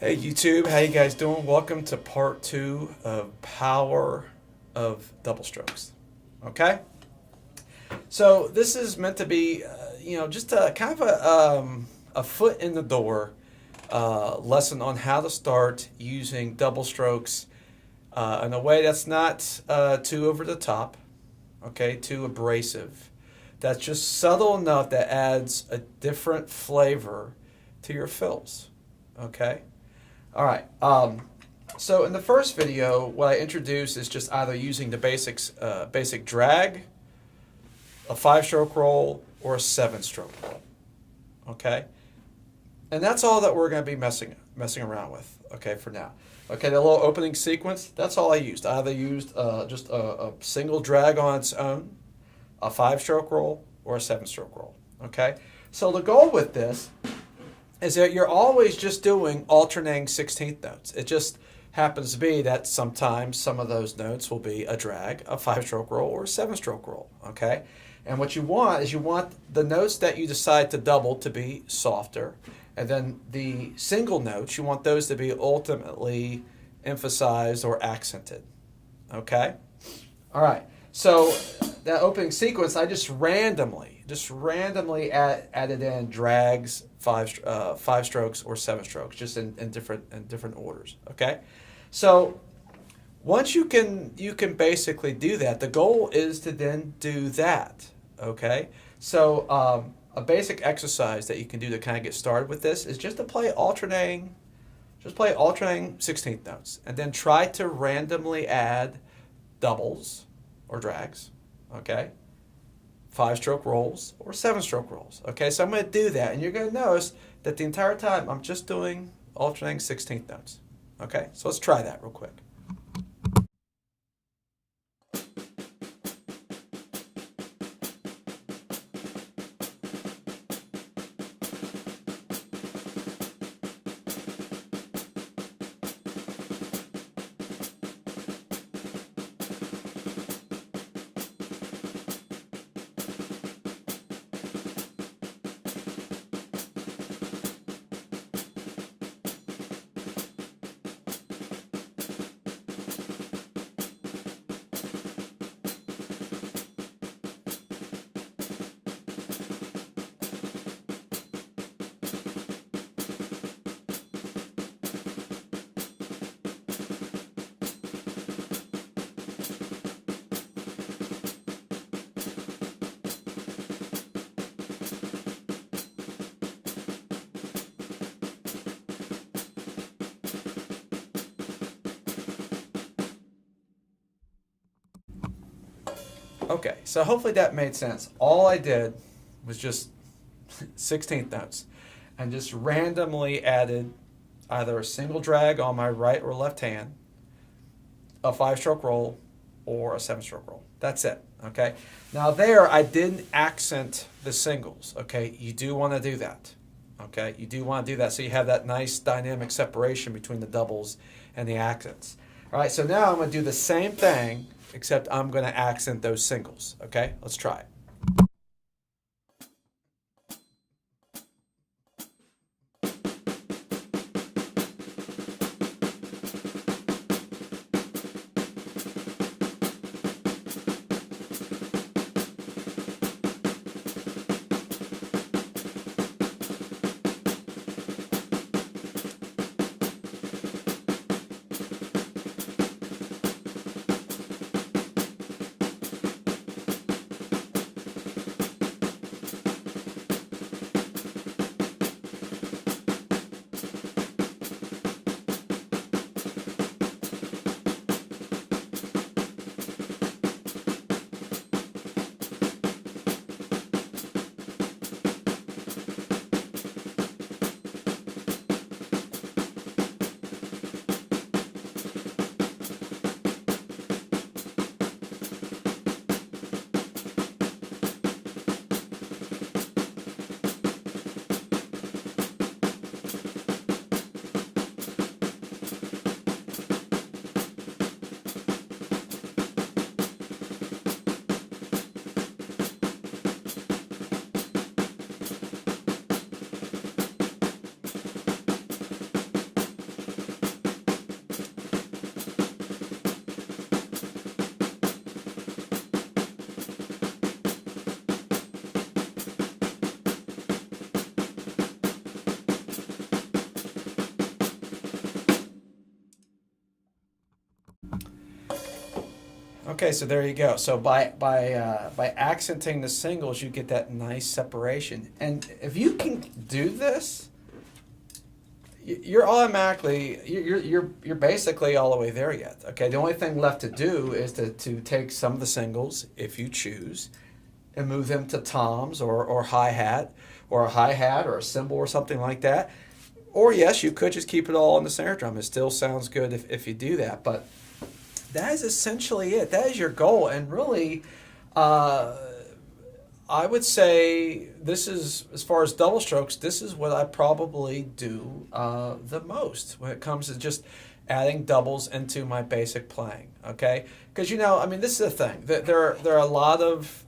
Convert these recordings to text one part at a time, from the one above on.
Hey YouTube, how you guys doing? Welcome to part two of Power of Double Strokes. Okay, so this is meant to be, just a kind of a foot in the door lesson on how to start using double strokes in a way that's not too over the top, okay, too abrasive. That's just subtle enough that adds a different flavor to your fills. Okay. All right. So in the first video, what I introduced is just either using the basic drag, a 5-stroke roll, or a 7-stroke roll. Okay, and that's all that we're going to be messing around with. Okay, for now. Okay, the little opening sequence. That's all I used. I either used just a single drag on its own, a 5-stroke roll, or a 7-stroke roll. Okay, so the goal with this is that you're always just doing alternating 16th notes. It just happens to be that sometimes some of those notes will be a drag, a 5-stroke roll, or a 7-stroke roll, okay? And what you want is you want the notes that you decide to double to be softer, and then the single notes, you want those to be ultimately emphasized or accented, okay? All right, so that opening sequence, I just randomly added in drags, 5 strokes or 7 strokes, just in different orders. Okay, so once you can basically do that. The goal is to then do that. Okay, so a basic exercise that you can do to kind of get started with this is just to play alternating 16th notes, and then try to randomly add doubles or drags. Okay, 5-stroke rolls or 7-stroke rolls. Okay, so I'm going to do that, and you're going to notice that the entire time I'm just doing alternating 16th notes. Okay, so let's try that real quick. Okay, so hopefully that made sense. All I did was just 16th notes and just randomly added either a single drag on my right or left hand, a 5-stroke roll, or a 7-stroke roll. That's it. Okay, now there I didn't accent the singles. Okay, you do want to do that. Okay, you do want to do that so you have that nice dynamic separation between the doubles and the accents. All right, so now I'm going to do the same thing, except I'm going to accent those singles. Okay, let's try it. Okay, so there you go. So by accenting the singles, you get that nice separation. And if you can do this, you're automatically you're basically all the way there yet. Okay, the only thing left to do is to take some of the singles, if you choose, and move them to toms or hi-hat or a hi-hat or a cymbal or something like that. Or yes, you could just keep it all on the snare drum. It still sounds good if you do that. But that is essentially it. That is your goal. And really, I would say this is, as far as double strokes, this is what I probably do the most when it comes to just adding doubles into my basic playing. Okay, because I mean, this is the thing. There are a lot of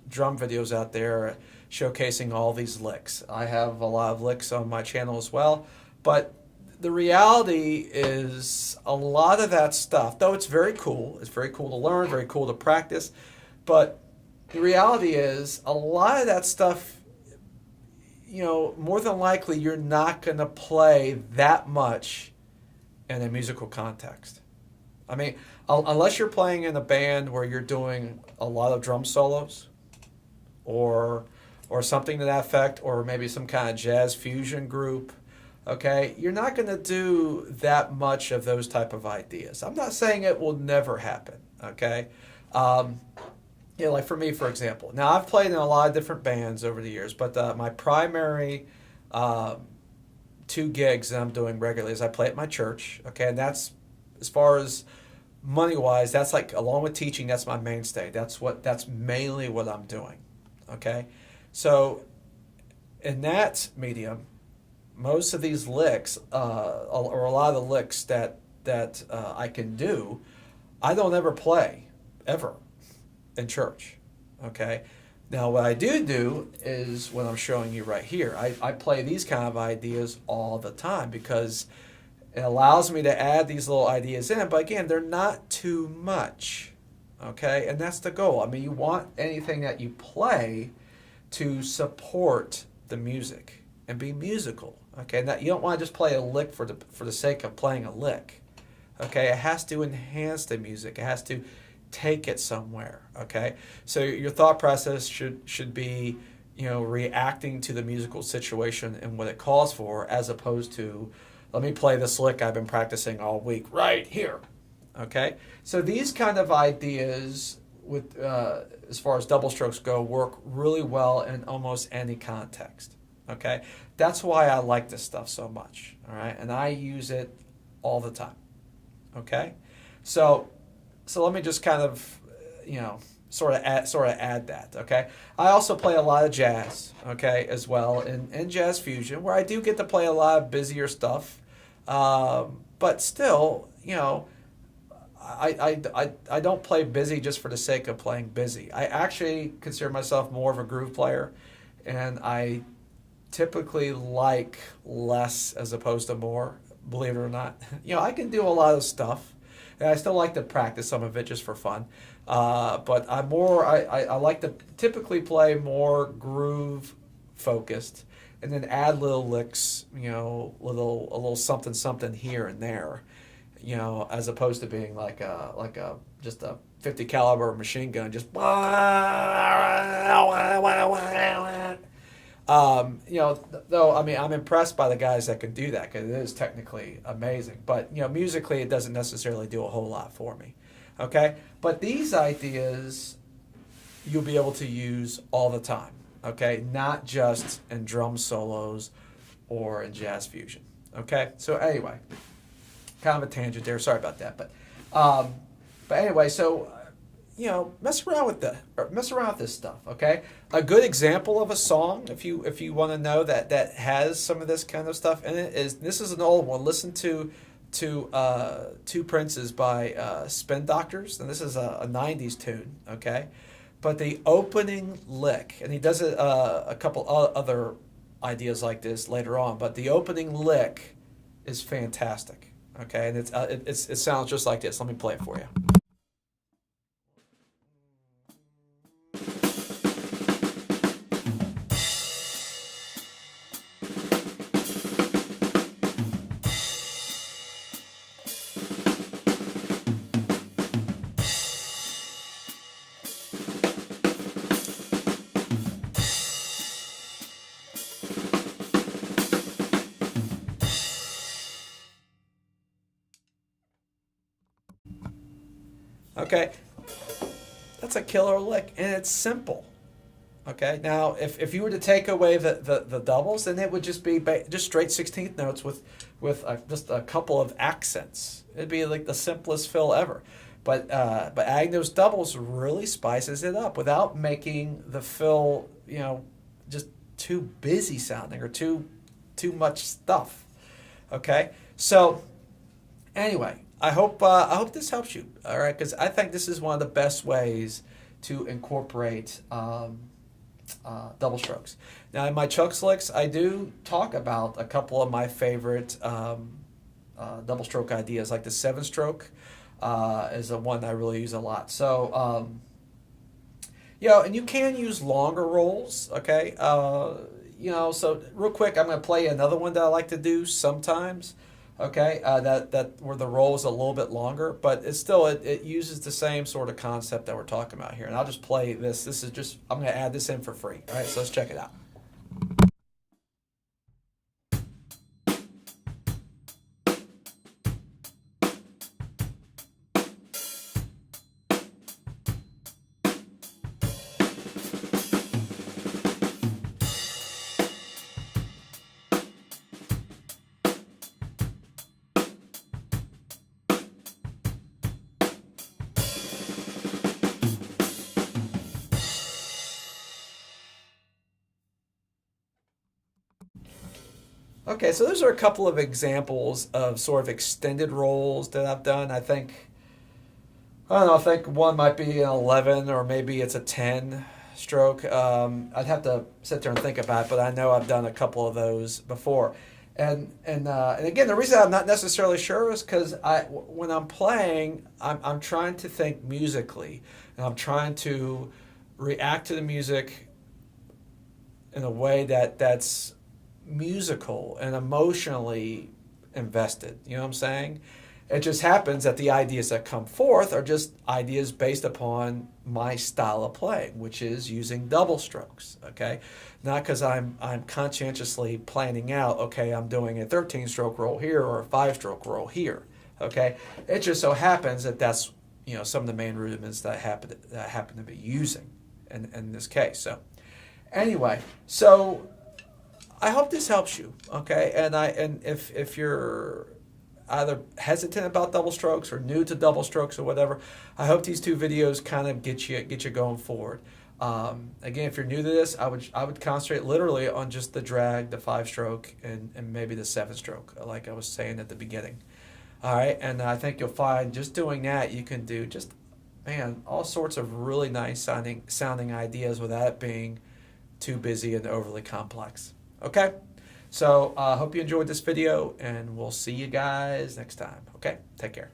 drum videos out there showcasing all these licks. I have a lot of licks on my channel as well, but the reality is a lot of that stuff, though it's very cool to learn, very cool to practice, but the reality is a lot of that stuff, more than likely you're not going to play that much in a musical context. I mean, unless you're playing in a band where you're doing a lot of drum solos or something to that effect, or maybe some kind of jazz fusion group, okay, you're not going to do that much of those type of ideas. I'm not saying it will never happen, okay? Like for me, for example. Now, I've played in a lot of different bands over the years, but my primary 2 gigs that I'm doing regularly is I play at my church, okay? And that's, as far as money-wise, that's like, along with teaching, that's my mainstay. That's mainly what I'm doing, okay? So in that medium, most of these licks, or a lot of the licks that I can do, I don't ever play, ever, in church, okay? Now, what I do is what I'm showing you right here. I play these kind of ideas all the time because it allows me to add these little ideas in, but again, they're not too much, okay? And that's the goal. I mean, you want anything that you play to support the music and be musical, okay? Now, you don't want to just play a lick for the sake of playing a lick, okay? It has to enhance the music. It has to take it somewhere, okay? So your thought process should be, reacting to the musical situation and what it calls for, as opposed to, let me play this lick I've been practicing all week right here, okay? So these kind of ideas, with as far as double strokes go, work really well in almost any context, okay? That's why I like this stuff so much, all right? And I use it all the time, okay? So let me just kind of, sort of add that, okay? I also play a lot of jazz, okay, as well, in jazz fusion, where I do get to play a lot of busier stuff, but still, I don't play busy just for the sake of playing busy. I actually consider myself more of a groove player, and I typically like less as opposed to more, believe it or not. I can do a lot of stuff, and I still like to practice some of it just for fun. But I like to typically play more groove focused, and then add little licks, a little something something here and there, as opposed to being like a just a 50 caliber machine gun, just though, I mean, I'm impressed by the guys that can do that, because it is technically amazing. But, musically, it doesn't necessarily do a whole lot for me, okay? But these ideas you'll be able to use all the time, okay? Not just in drum solos or in jazz fusion, okay? So anyway, kind of a tangent there. Sorry about that. But anyway, so mess around with this stuff, okay? A good example of a song, if you want to know that has some of this kind of stuff in it, this is an old one. Listen to Two Princes by Spin Doctors, and this is a 90s tune, okay? But the opening lick, and he does a couple other ideas like this later on, but the opening lick is fantastic, okay? And it sounds just like this. Let me play it for you. Okay, that's a killer lick, and it's simple. Okay, now if you were to take away the doubles, then it would just be just straight 16th notes with just a couple of accents. It'd be like the simplest fill ever. But adding those doubles really spices it up without making the fill, just too busy sounding or too much stuff. Okay, so anyway, I hope this helps you. All right, because I think this is one of the best ways to incorporate double strokes. Now, in my Chuck's Licks, I do talk about a couple of my favorite double stroke ideas, like the 7-stroke is the one I really use a lot. So, and you can use longer rolls, okay? So real quick, I'm going to play another one that I like to do sometimes, okay? That where the roll is a little bit longer, but it's still, it uses the same sort of concept that we're talking about here. And I'll just play this. This is just, I'm going to add this in for free, all right? So let's check it out. Okay, so those are a couple of examples of sort of extended rolls that I've done. I don't know, I think one might be an 11 or maybe it's a 10 stroke. I'd have to sit there and think about it, but I know I've done a couple of those before. And again, the reason I'm not necessarily sure is because when I'm playing, I'm trying to think musically, and I'm trying to react to the music in a way that's musical and emotionally invested. You know what I'm saying? It just happens that the ideas that come forth are just ideas based upon my style of playing, which is using double strokes, okay? Not because I'm conscientiously planning out, okay, I'm doing a 13-stroke roll here or a 5-stroke roll here, okay? It just so happens that that's, some of the main rudiments that I happen to be using in this case. So anyway, so I hope this helps you, okay? And if you're either hesitant about double strokes or new to double strokes or whatever, I hope these two videos kind of get you going forward. Again, if you're new to this, I would concentrate literally on just the drag, the 5-stroke, and maybe the 7-stroke, like I was saying at the beginning. All right, and I think you'll find just doing that, you can do just, man, all sorts of really nice sounding ideas without it being too busy and overly complex. Okay, so I hope you enjoyed this video, and we'll see you guys next time. Okay, take care.